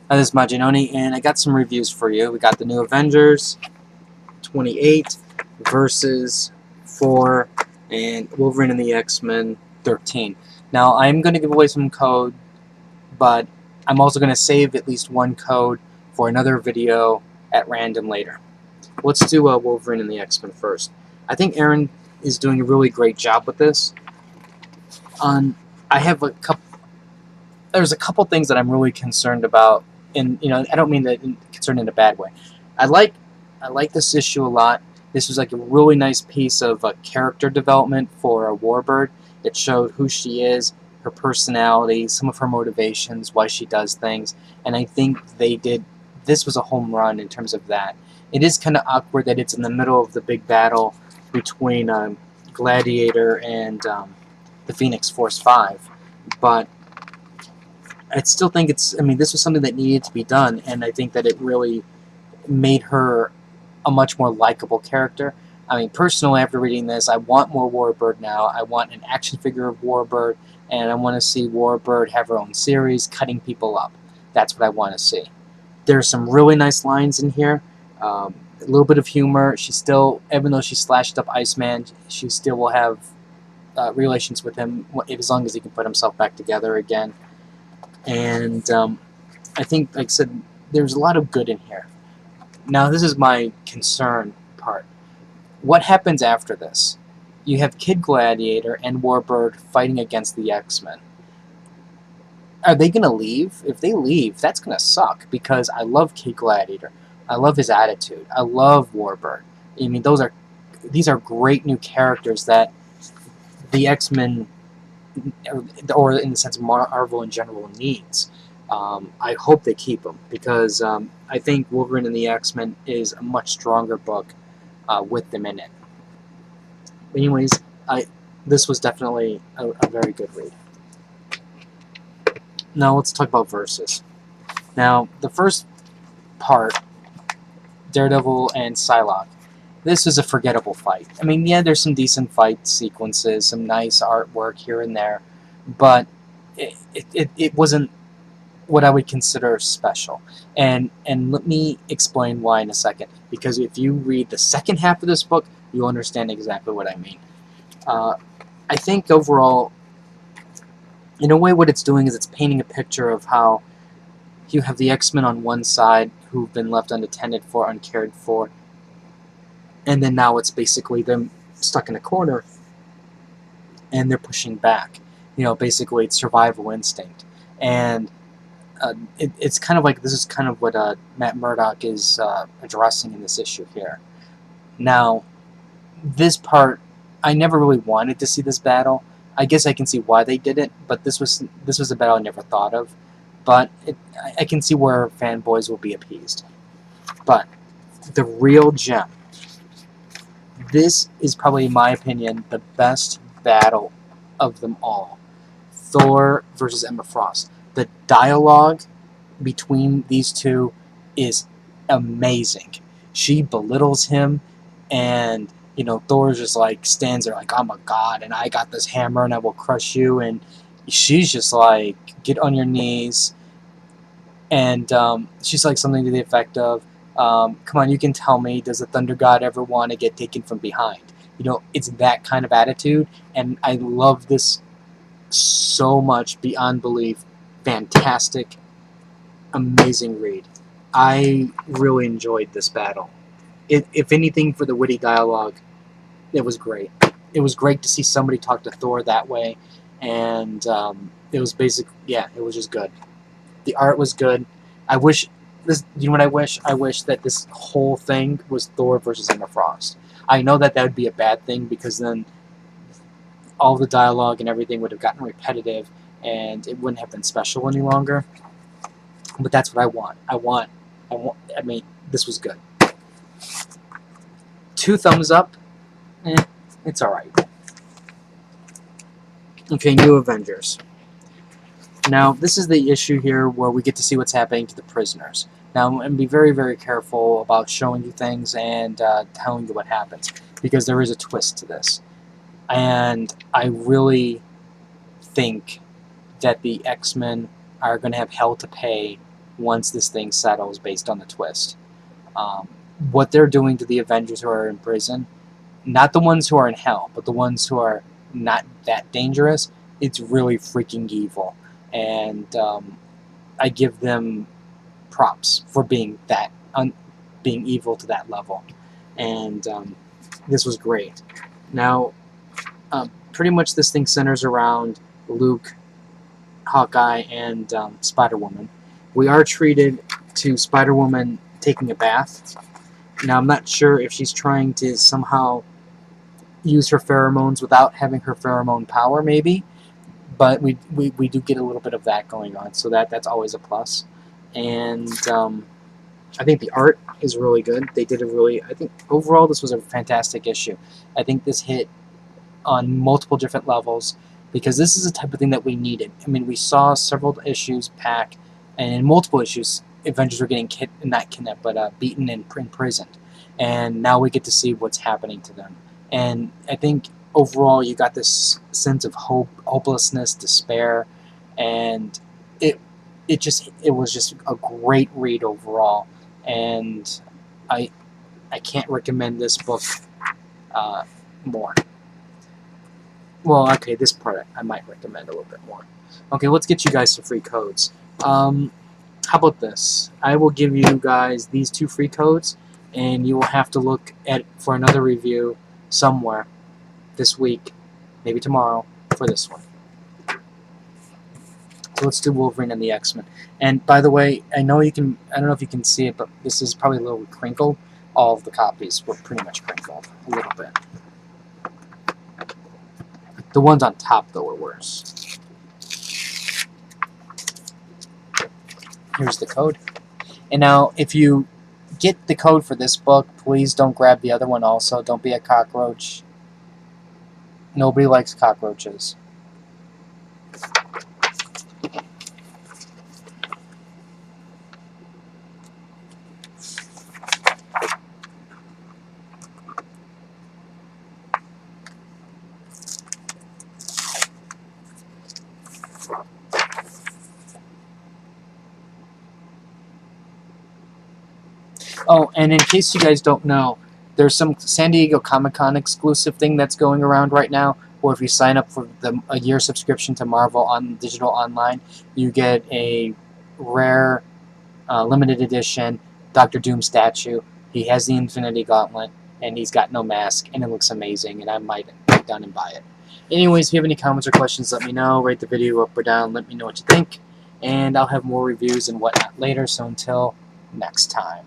This is Maginoni, and I got some reviews for you. We got the new Avengers 28 versus 4 and Wolverine and the X-Men 13. Now, I'm going to give away some code, but I'm also going to save at least one code for another video at random later. Let's do Wolverine and the X-Men first. I think Aaron is doing a really great job with this. I have a couple. There's a couple things that I'm really concerned about, and I don't mean that concerned in a bad way. I like this issue a lot. This was like a really nice piece of character development for Warbird. It showed who she is, her personality, some of her motivations, why she does things, and I think they did. This was a home run in terms of that. It is kind of awkward that it's in the middle of the big battle between Gladiator and the Phoenix Force 5, but I still think this was something that needed to be done, and I think that it really made her a much more likable character. Personally, after reading this, I want more Warbird now. I want an action figure of Warbird, and I want to see Warbird have her own series, cutting people up. That's what I want to see. There's some really nice lines in here. A little bit of humor. She still, even though she slashed up Iceman, she still will have relations with him as long as he can put himself back together again. And I think, like I said, there's a lot of good in here. Now, this is my concern part. What happens after this? You have Kid Gladiator and Warbird fighting against the X-Men. Are they going to leave? If they leave, that's going to suck, because I love Kid Gladiator. I love his attitude. I love Warbird. These are great new characters that the X-Men, or in the sense of Marvel in general, needs. I hope they keep them, because I think Wolverine and the X-Men is a much stronger book with them in it. But anyways, this was definitely a very good read. Now let's talk about Versus. Now, the first part, Daredevil and Psylocke, this is a forgettable fight. Yeah, there's some decent fight sequences, some nice artwork here and there, but it wasn't what I would consider special. And let me explain why in a second, because if you read the second half of this book, you'll understand exactly what I mean. I think overall, in a way, what it's doing is it's painting a picture of how you have the X-Men on one side who've been left unattended for, uncared for, and then now it's basically them stuck in a corner, and they're pushing back. Basically it's survival instinct. And it's kind of like, this is kind of what Matt Murdock is addressing in this issue here. Now, this part, I never really wanted to see this battle. I guess I can see why they did it, but this was a battle I never thought of. But I can see where fanboys will be appeased. But the real gem, this is probably, in my opinion, the best battle of them all. Thor versus Emma Frost. The dialogue between these two is amazing. She belittles him, and Thor just like stands there like, I'm a god and I got this hammer and I will crush you, and she's just like, get on your knees. And she's like something to the effect of, come on, you can tell me, does the Thunder God ever want to get taken from behind? It's that kind of attitude, and I love this so much beyond belief. Fantastic, amazing read. I really enjoyed this battle. If anything, for the witty dialogue, it was great. It was great to see somebody talk to Thor that way, and it was it was just good. The art was good. I wish this. What I wish? I wish that this whole thing was Thor versus Emma Frost. I know that would be a bad thing, because then all the dialogue and everything would have gotten repetitive, and it wouldn't have been special any longer. But that's what I want. This was good. 2 thumbs up. It's alright. Okay, New Avengers. Now, this is the issue here where we get to see what's happening to the prisoners. Now, I'm going to be very, very careful about showing you things and telling you what happens, because there is a twist to this. And I really think that the X-Men are going to have hell to pay once this thing settles based on the twist. What they're doing to the Avengers who are in prison, not the ones who are in hell, but the ones who are not that dangerous, it's really freaking evil. And I give them props for being being evil to that level. And this was great. Now, pretty much this thing centers around Luke, Hawkeye, and Spider-Woman. We are treated to Spider-Woman taking a bath. Now, I'm not sure if she's trying to somehow use her pheromones without having her pheromone power, maybe. But we do get a little bit of that going on, so that's always a plus. And I think the art is really good. They did I think overall this was a fantastic issue. I think this hit on multiple different levels because this is the type of thing that we needed. I mean, we saw several issues pack, and in multiple issues, Avengers were getting not kidnapped, but beaten and imprisoned. And now we get to see what's happening to them. And I think overall you got this sense of hopelessness, despair, and it was just a great read overall. And I can't recommend this book more. Well, okay, this part I might recommend a little bit more. Okay, let's get you guys some free codes. How about this? I will give you guys these 2 free codes, and you will have to look for another review somewhere this week, maybe tomorrow, for this one. So let's do Wolverine and the X-Men. And by the way, I don't know if you can see it, but this is probably a little crinkled. All of the copies were pretty much crinkled a little bit. The ones on top, though, were worse. Here's the code. And now, if you get the code for this book, please don't grab the other one also. Don't be a cockroach. Nobody likes cockroaches. Oh, and in case you guys don't know, there's some San Diego Comic-Con exclusive thing that's going around right now, where if you sign up for a year subscription to Marvel on digital online, you get a rare limited edition Doctor Doom statue. He has the Infinity Gauntlet, and he's got no mask, and it looks amazing, and I might go down and buy it. Anyways, if you have any comments or questions, let me know. Rate the video up or down. Let me know what you think, and I'll have more reviews and whatnot later, so until next time.